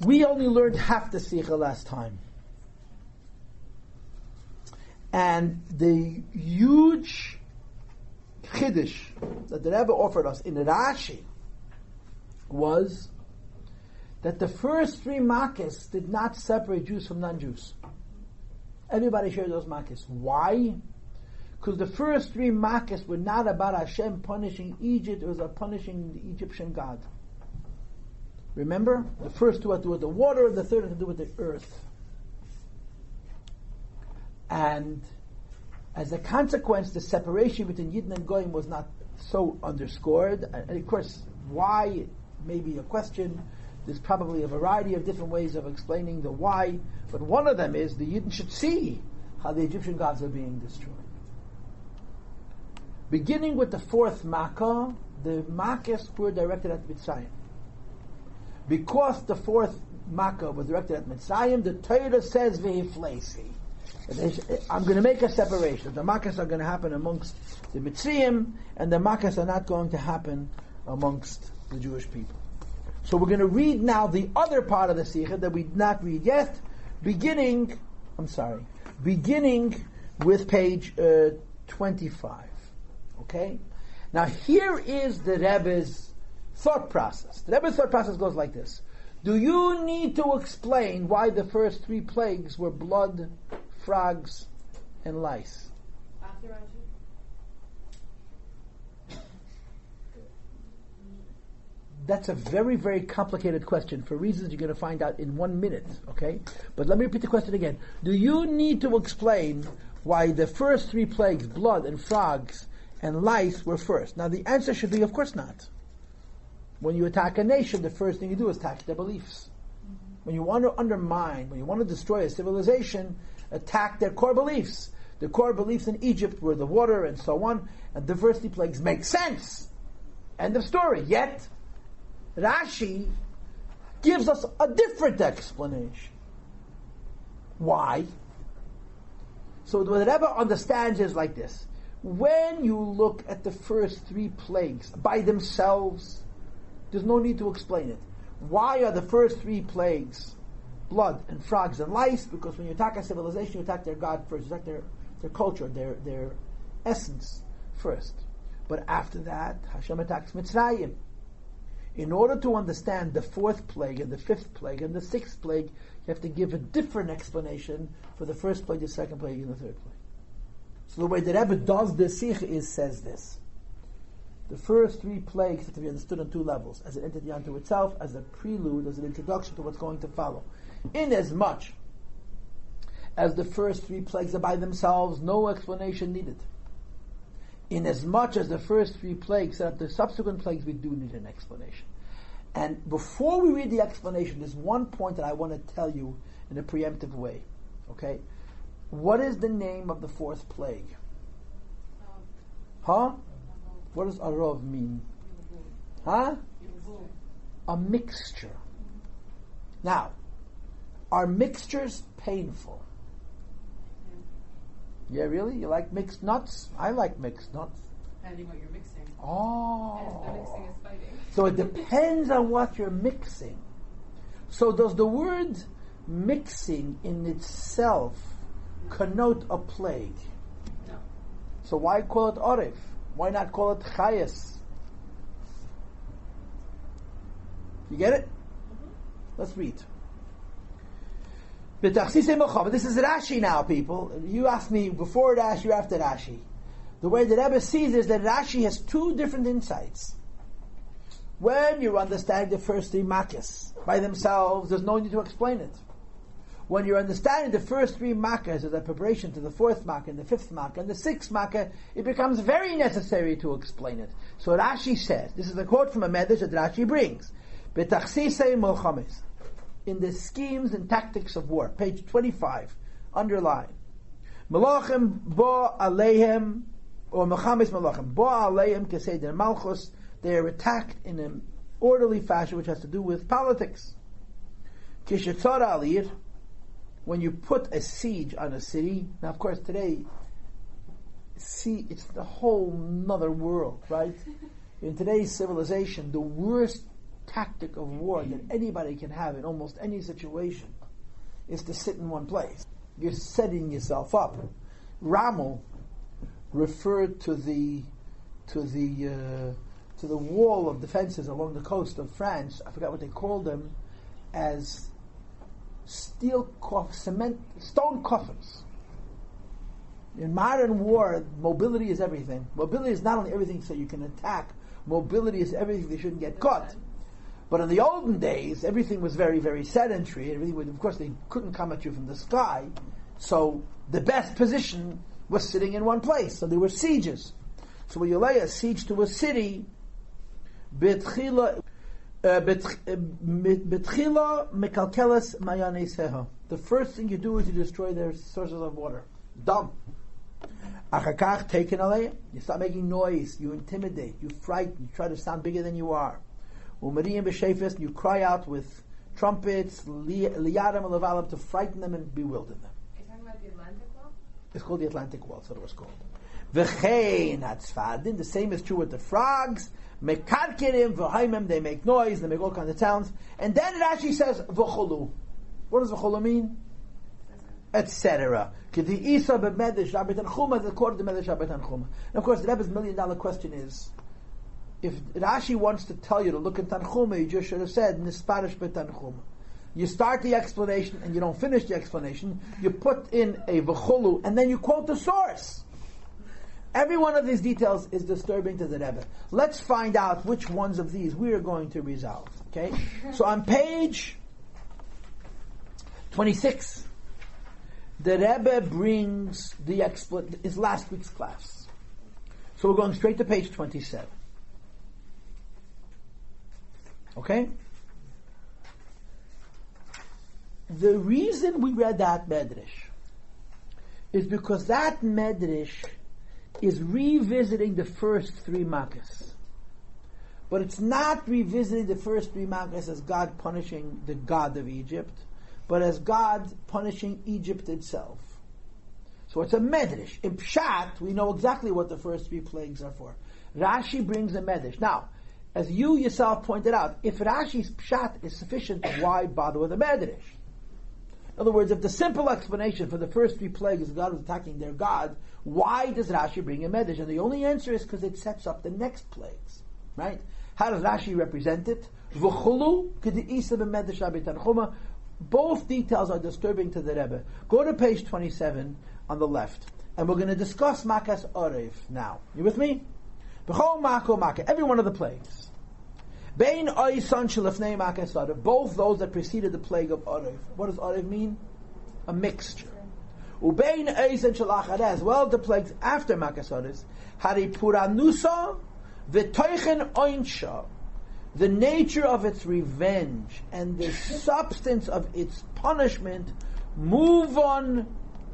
We only learned half the Sicha last time. And the huge chiddush that the Rebbe offered us in Rashi was that the first 3 Makkos did not separate Jews from non-Jews. Everybody shared those Makkos. Why? Because the first 3 Makkos were not about Hashem punishing Egypt, it was about punishing the Egyptian God. Remember? The first 2 had to do with the water, the third had to do with the earth. And as a consequence, the separation between Yidden and Goyim was not so underscored. And of course, why? Maybe a question. There's probably a variety of different ways of explaining the why, but one of them is the Yidden should see how the Egyptian gods are being destroyed. Beginning with the 4th Makkah, the Makkos were directed at Mitzrayim. Because the 4th Makkah was directed at Mitzrayim, the Torah says Vehiflesi. I'm going to make a separation. The Makkos are going to happen amongst the Mitzrayim, and the Makkos are not going to happen amongst the Jewish people. So we're going to read now the other part of the Sikha that we did not read yet, beginning with page 25. Okay? Now here is the Rebbe's thought process. The Rebbe's thought process goes like this. Do you need to explain why the first 3 plagues were blood, frogs, and lice? That's a very, very complicated question for reasons you're going to find out in 1 minute, okay? But let me repeat the question again. Do you need to explain why the first 3 plagues, blood and frogs and lice, were first? Now the answer should be, of course not. When you attack a nation, the first thing you do is attack their beliefs. When you want to undermine, when you want to destroy a civilization, attack their core beliefs. The core beliefs in Egypt were the water and so on, and the first 3 plagues make sense. End of story. Yet, Rashi gives us a different explanation. Why? So what the Rebbe understands is like this. When you look at the first 3 plagues by themselves, there's no need to explain it. Why are the first 3 plagues blood and frogs and lice? Because when you attack a civilization, you attack their God first. You attack their culture, their essence first. But after that, Hashem attacks Mitzrayim. In order to understand the 4th plague and the 5th plague and the 6th plague, you have to give a different explanation for the 1st plague, the 2nd plague, and the 3rd plague. So the way the Rebbe does the Sikh says this. The first 3 plagues have to be understood on 2 levels, as an entity unto itself, as a prelude, as an introduction to what's going to follow. Inasmuch as the first 3 plagues are by themselves, no explanation needed. Inasmuch as the first 3 plagues set up the subsequent plagues, we do need an explanation. And before we read the explanation, there's one point that I want to tell you in a preemptive way. Okay? What is the name of the 4th plague? Huh? What does Orov mean? Huh? A mixture. Now, are mixtures painful? Yeah, really? You like mixed nuts? I like mixed nuts. Depending what you're mixing. Oh. Yes, the mixing is fighting. So it depends on what you're mixing. So does the word mixing in itself connote a plague? No. So why call it Orov? Why not call it Chayas? You get it? Mm-hmm. Let's read. This is Rashi now, people. You asked me before Rashi or after Rashi. The way the Rebbe sees is that Rashi has 2 different insights. When you understand the first 3 Makkos by themselves, there's no need to explain it. When you're understanding the first 3 Makkos as a preparation to the 4th Makkah and the 5th Makkah and the 6th Makkah, it becomes very necessary to explain it. So Rashi says, this is a quote from a medrash that Rashi brings, B'tachsisei milchames, in the schemes and tactics of war, page 25, underline. Melachim bo aleihem, or mechamis melachim, bo aleihem keseder malchus, they are attacked in an orderly fashion which has to do with politics. Kishetzara alir, when you put a siege on a city, now of course today, it's the whole nother world, right? In today's civilization, the worst tactic of war that anybody can have in almost any situation is to sit in one place. You're setting yourself up. Rommel referred to the wall of defenses along the coast of France. I forgot what they called them, as stone coffins. In modern war, mobility is everything. Mobility is not only everything so you can attack. Mobility is everything so you shouldn't get caught. But in the olden days, everything was very, very sedentary. Everything of course, they couldn't come at you from the sky. So the best position was sitting in one place. So there were sieges. So when you lay a siege to a city, betchila mekalkeles mayaneseha. The first thing you do is you destroy their sources of water. Dumb. Achakach taken alei. You start making noise. You intimidate. You frighten. You try to sound bigger than you are. Umariyim b'shefes. You cry out with trumpets, liyadam levalam, to frighten them and bewilder them. Are you talking about the Atlantic Wall? It's called the Atlantic Wall. That's what it was called. V'chein hatzfadin. The same is true with the frogs. Mekarkerim v'haimim. They make noise. They make all kinds of sounds. And then it actually says v'cholu. What does v'cholu mean? Etc. According to the Medrash Rabbi Tanchuma. And of course, the Rebbe's $1 million question is, if Rashi wants to tell you to look in Tanchuma, you just should have said Nisparish beTanchuma. You start the explanation and you don't finish the explanation. You put in a v'chulu and then you quote the source. Every one of these details is disturbing to the Rebbe. Let's find out which ones of these we are going to resolve. Okay, so on page 26. The Rebbe brings is last week's class. So we're going straight to page 27. Okay? The reason we read that Medrash is because that Medrash is revisiting the first 3 Makkas. But it's not revisiting the first 3 Makkas as God punishing the god of Egypt, but as God punishing Egypt itself. So it's a medrash. In Pshat, we know exactly what the first 3 plagues are for. Rashi brings a medrash. Now, as you yourself pointed out, if Rashi's Pshat is sufficient, why bother with a medrash? In other words, if the simple explanation for the first 3 plagues is God was attacking their God, why does Rashi bring a medrash? And the only answer is because it sets up the next plagues. Right? How does Rashi represent it? V'chulu k'de'isa b'medrash Rabbi Tanchuma. Both details are disturbing to the Rebbe. Go to page 27 on the left, and we're going to discuss Makkas Orov now. You with me? B'chol Mako Makka, every one of the plagues. Bein Oisan Shelefnei Makkas Orov, both those that preceded the plague of Orov. What does Orov mean? A mixture. Ubein Oisan Shelachar, as well the plagues after Makkas Orov. Haripuranusa v'toichen oinsha. The nature of its revenge and the substance of its punishment, move on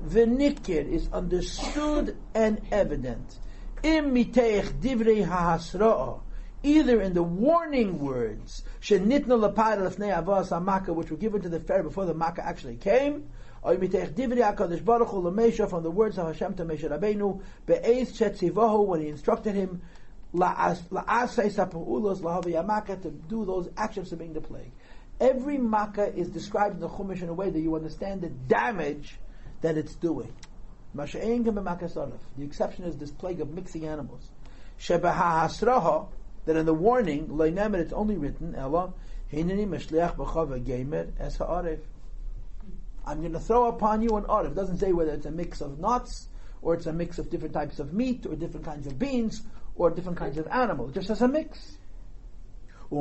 v'nikir, is understood and evident. Im miteich divrei ha'hasra'a, either in the warning words, shenitna l'payil lefnei avos ha'Makka, which were given to the Pharaoh before the Makka actually came, or miteich divrei ha'kadosh baruch hu l'meisha, from the words of Hashem to Moshe Rabbeinu, be'ez chetzivahu, when he instructed him, to do those actions of being the plague. Every Makkah is described in the Chumash in a way that you understand the damage that it's doing. The exception is this plague of mixing animals. That in the warning, it's only written, I'm going to throw upon you an Orov. It doesn't say whether it's a mix of nuts, or it's a mix of different types of meat, or different kinds of beans, or different kinds of animals, just as a mix. The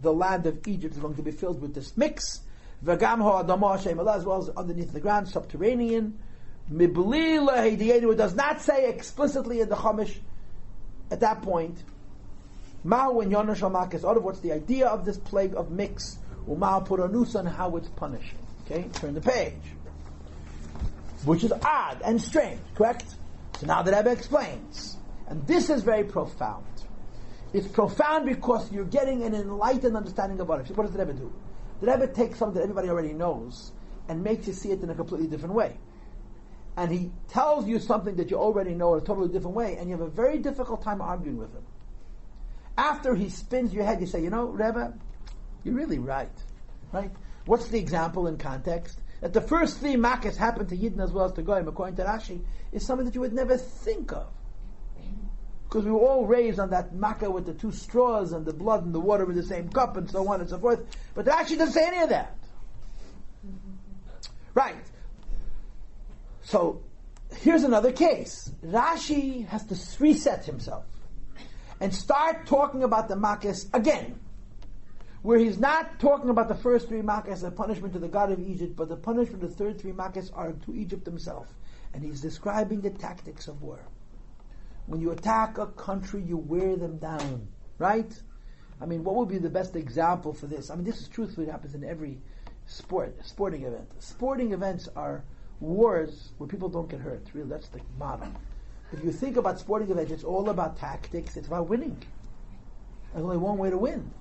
land of Egypt is going to be filled with this mix, as well as underneath the ground, subterranean. It does not say explicitly in the Chumash at that point, what's the idea of this plague of mix, and how it's punishing. Okay, turn the page. Which is odd and strange, correct? So now the Rebbe explains. And this is very profound. It's profound because you're getting an enlightened understanding of Orov. What does the Rebbe do? The Rebbe takes something that everybody already knows and makes you see it in a completely different way. And he tells you something that you already know in a totally different way, and you have a very difficult time arguing with him. After he spins your head, you say, you know, Rebbe, you're really right. Right? What's the example in context? That the first 3 Makkas happened to Yidden as well as to Goyim, according to Rashi, is something that you would never think of. Because we were all raised on that Makkah with the 2 straws and the blood and the water in the same cup and so on and so forth. But Rashi doesn't say any of that. Right. So, here's another case. Rashi has to reset himself and start talking about the Makkas again, where he's not talking about the first 3 Makkas as a punishment to the God of Egypt, but the punishment of the third 3 Makkas are to Egypt himself. And he's describing the tactics of war. When you attack a country, you wear them down, right? I mean, what would be the best example for this? I mean, this is truthfully what happens in every sporting event. Sporting events are wars where people don't get hurt. Really, that's the motto. If you think about sporting events, it's all about tactics. It's about winning. There's only one way to win.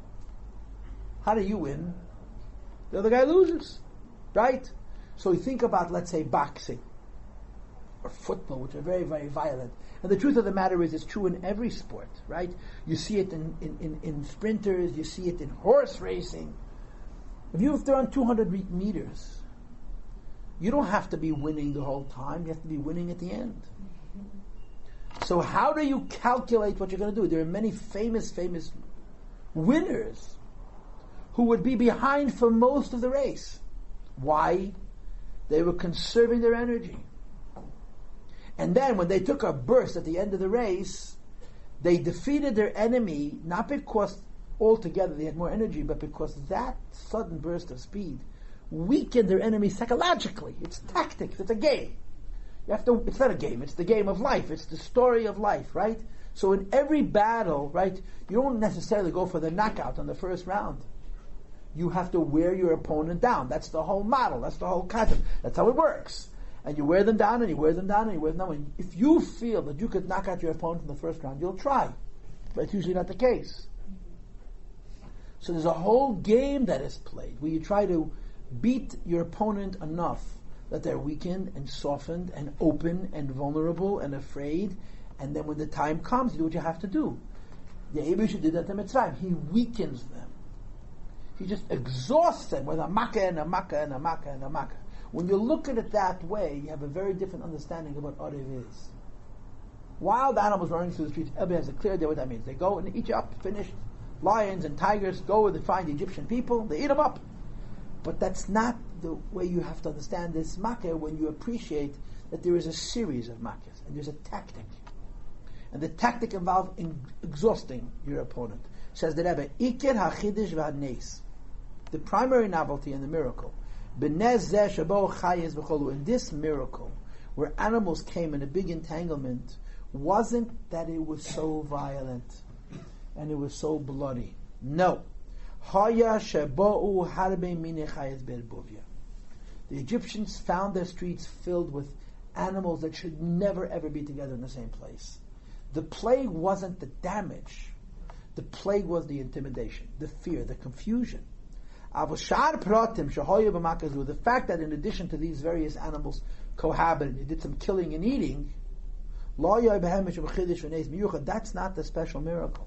How do you win? The other guy loses, right? So you think about, let's say, boxing or football, which are very, very violent. And the truth of the matter is, it's true in every sport, right? You see it in sprinters, you see it in horse racing. If you have to run 200 meters, you don't have to be winning the whole time, you have to be winning at the end. So how do you calculate what you're going to do? There are many famous winners who would be behind for most of the race. Why? They were conserving their energy. And then when they took a burst at the end of the race, they defeated their enemy, not because altogether they had more energy, but because that sudden burst of speed weakened their enemy psychologically. It's tactics, it's a game. It's not a game, it's the game of life, it's the story of life, right? So in every battle, right, you don't necessarily go for the knockout on the first round. You have to wear your opponent down. That's the whole model, that's the whole concept. That's how it works. And you wear them down, and you wear them down, and you wear them down. And if you feel that you could knock out your opponent in the first round, you'll try. But it's usually not the case. So there's a whole game that is played, where you try to beat your opponent enough that they're weakened and softened and open and vulnerable and afraid. And then when the time comes, you do what you have to do. The Abish did that to Mitzrayim. He weakens them. He just exhausts them with a Makka and a Makka and a Makka and a Makka. When you look at it that way, you have a very different understanding of what Orov is. Wild animals running through the streets, everybody has a clear idea what that means. They go and eat you up, finished. Lions and tigers go and find the Egyptian people, they eat them up. But that's not the way you have to understand this Makkah when you appreciate that there is a series of Makkahs, and there's a tactic. And the tactic involves exhausting your opponent. Says the Rebbe, Iker HaChidish VaNes. The primary novelty and the miracle. In this miracle, where animals came in a big entanglement, wasn't that it was so violent and it was so bloody. No. The Egyptians found their streets filled with animals that should never ever be together in the same place. The plague wasn't the damage. The plague was the intimidation, the fear, the confusion. The fact that in addition to these various animals cohabited, they did some killing and eating, that's not the special miracle.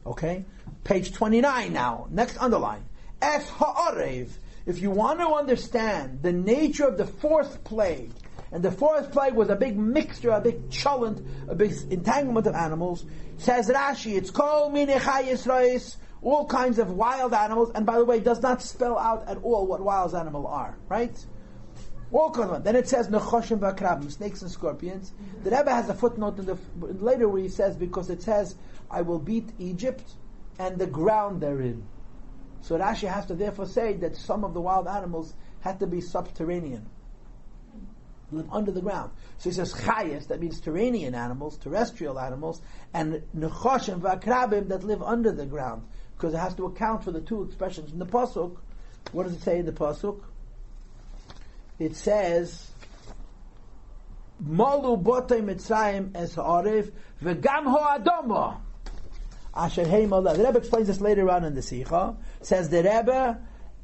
Okay? Page 29 now. Next underline. Es ha'arev. If you want to understand the nature of the fourth plague, and the fourth plague was a big mixture, a big cholent, a big entanglement of animals, says Rashi, it's kol minei chai Yisrois, all kinds of wild animals, and by the way, does not spell out at all what wild animals are, right? All kinds of them. Then it says nechoshim v'akrabim, snakes and scorpions. The Rebbe has a footnote later where he says, because it says, I will beat Egypt and the ground therein. So Rashi has to therefore say that some of the wild animals had to be subterranean, live under the ground. So he says chayes, that means terranean animals, terrestrial animals, and nechoshim v'akrabim that live under the ground, because it has to account for the two expressions in the pasuk. What does it say in the pasuk? It says, "Malu botei Mitzrayim es ha'arev v'gam ha'adama." Asher hey malah. The Rebbe explains this later on in the Sicha. Says the Rebbe,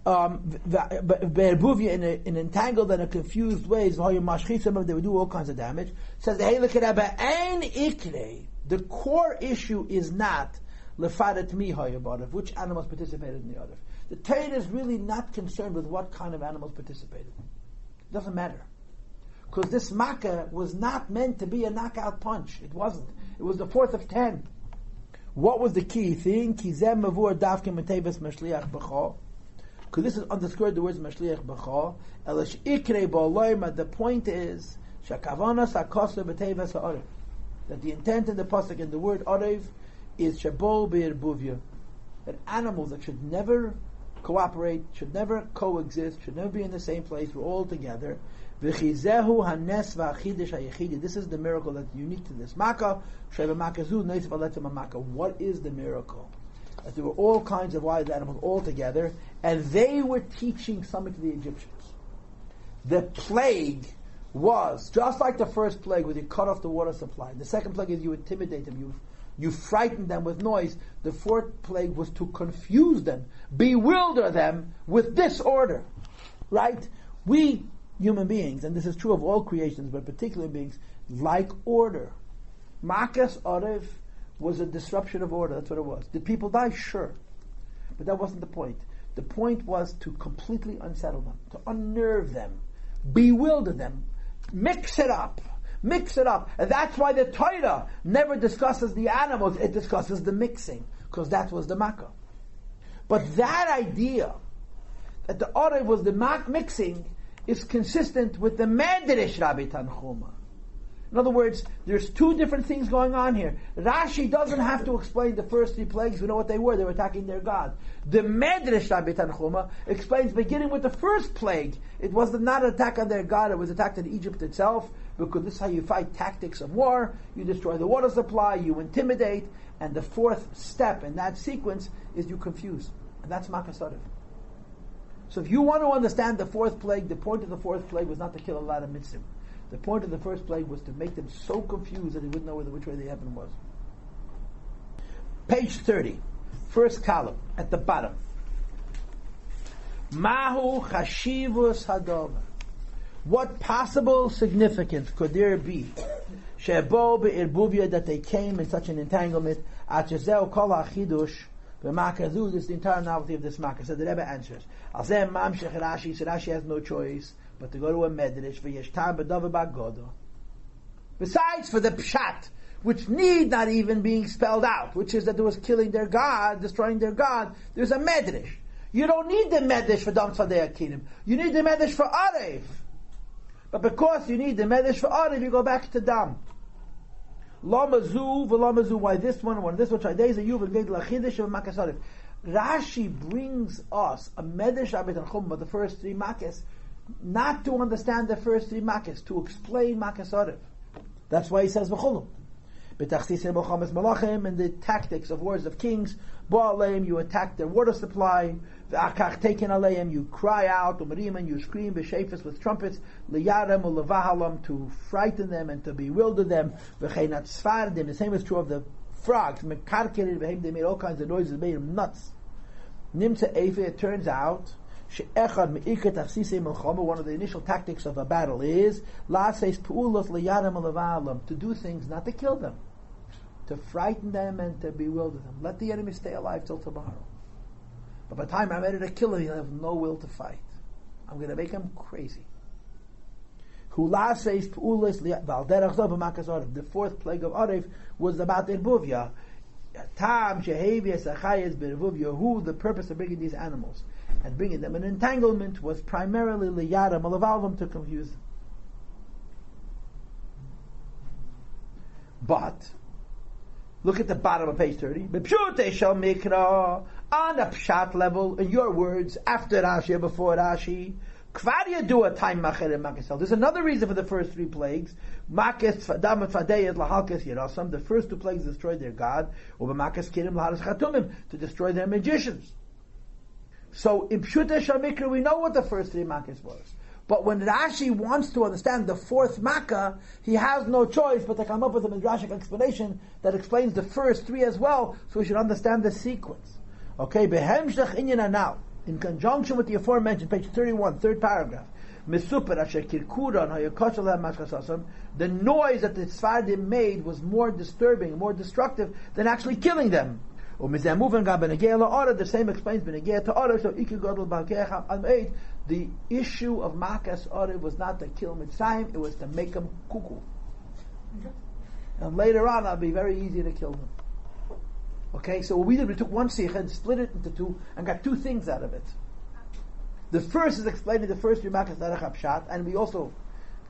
be'erbuvia in entangled and a confused ways, they would do all kinds of damage. Says the Heilige Rebbe, ein ikre. The core issue is not lefaret mi hayabadav, which animals participated in the Orov. The Torah is really not concerned with what kind of animals participated. It doesn't matter. Because this Makka was not meant to be a knockout punch. It wasn't. It was the fourth of 10. What was the key thing? Because this is underscored the words Mashliach B'cha. The point is that the intent in the pasuk in the word Orov is Shabo Be'erbuvya, that animals that should never cooperate, should never coexist, should never be in the same place, we're all together. This is the miracle that's unique to this Makka. What is the miracle? That there were all kinds of wild animals all together, and they were teaching something to the Egyptians. The plague was just like the first plague, where you cut off the water supply. The second plague is you intimidate them, you frighten them with noise. The fourth plague was to confuse them, bewilder them with disorder. Right? We human beings, and this is true of all creations, but particularly beings, like order. Makkas Orov was a disruption of order. That's what it was. Did people die? Sure. But that wasn't the point. The point was to completely unsettle them, to unnerve them, bewilder them, mix it up. And that's why the Torah never discusses the animals, it discusses the mixing, because that was the Makkah. But that idea, that the Orov was the mixing, is consistent with the Medrash Rabbi Tanchuma. In other words, there's two different things going on here. Rashi doesn't have to explain the first three plagues. We know what they were. They were attacking their God. The Medrash Rabbi Tanchuma explains, beginning with the first plague, it was not an attack on their God, it was attack on Egypt itself, because this is how you fight tactics of war. You destroy the water supply, you intimidate, and the fourth step in that sequence is you confuse. And that's Makkas Orov. So if you want to understand the fourth plague, the point of the fourth plague was not to kill a lot of mitzvah. The point of the first plague was to make them so confused that they wouldn't know which way the heaven was. Page 30, first column, at the bottom. Mahu chashivus hadavar. What possible significance could there be? Shebo be'irbuvia, that they came in such an entanglement. Atchezeu kol hachidush. The Makkazu, this is the entire novelty of this Makka. So the Rebbe answers. Alzeh mamshech Rashi, so Rashi has no choice but to go to a Medrash for Yeshtar B'Dava B'Godo. Besides for the Pshat, which need not even being spelled out, which is that there was killing their God, destroying their God, there's a Medrash. You don't need the Medrash for Dam Tzadei Akinim. You need the Medrash for Orov. But because you need the Medrash for Orov, you go back to Dam. Lamazu v'lamazu. Why this one this one? Rashi brings us a Medrash Rabbi Tanchuma, the first three Makkas, not to understand the first three Makkas, to explain Makkas Orov. That's why he says v'chulu. In the tactics of wars of kings, you attack their water supply. You cry out, you scream with trumpets, to frighten them and to bewilder them. The same is true of the frogs. They made all kinds of noises, made them nuts. It turns out, one of the initial tactics of a battle is to do things, not to kill them, to frighten them and to bewilder them. Let the enemy stay alive till tomorrow. But by the time I'm ready to kill him, he'll have no will to fight. I'm going to make him crazy. The fourth plague of Orov was about Erbuvia. The purpose of bringing these animals and bringing them in entanglement was primarily liyara malavalvam, to confuse them. But look at the bottom of page 30. On a pshat level, in your words, after Rashi or before Rashi, there's another reason for the first three plagues. The first two plagues destroyed their God, to destroy their magicians. So in Pshuta Shamikra, we know what the first three Makkas was. But when Rashi wants to understand the fourth Makkah, he has no choice but to come up with a midrashic explanation that explains the first three as well, so we should understand the sequence. Okay, Behemshach Inyana now, in conjunction with the aforementioned, page 31, third paragraph, the noise that the Sfardim made was more disturbing, more destructive than actually killing them. The same explains Benegea to Orov. So the issue of Makkas Orov was not to kill Mitzrayim; it was to make them cuckoo. And later on, it'll be very easy to kill them. Okay, so what we did, we took one sikha and split it into two, and got two things out of it. The first is explained in the first Makkas Derech Hapshat, and we also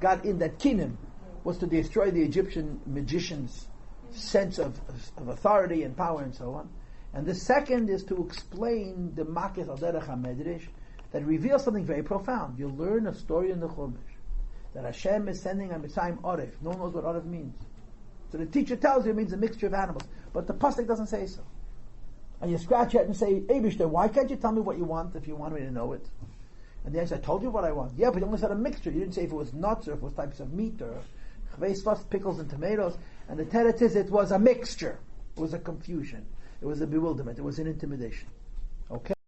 got in that Kinim was to destroy the Egyptian magicians' sense of authority and power and so on. And the second is to explain the Makkas Derech HaMedrash that reveals something very profound. You'll learn a story in the Chumash that Hashem is sending on Mitzrayim Orov. No one knows what Orov means. So the teacher tells you it means a mixture of animals, but the pasuk doesn't say so. And you scratch it and say, Eibishter, why can't you tell me what you want if you want me to know it? And the answer, I told you what I want. Yeah, but you only said a mixture. You didn't say if it was nuts or if it was types of meat or pickles and tomatoes. And the teretz is it was a mixture. It was a confusion. It was a bewilderment. It was an intimidation. Okay?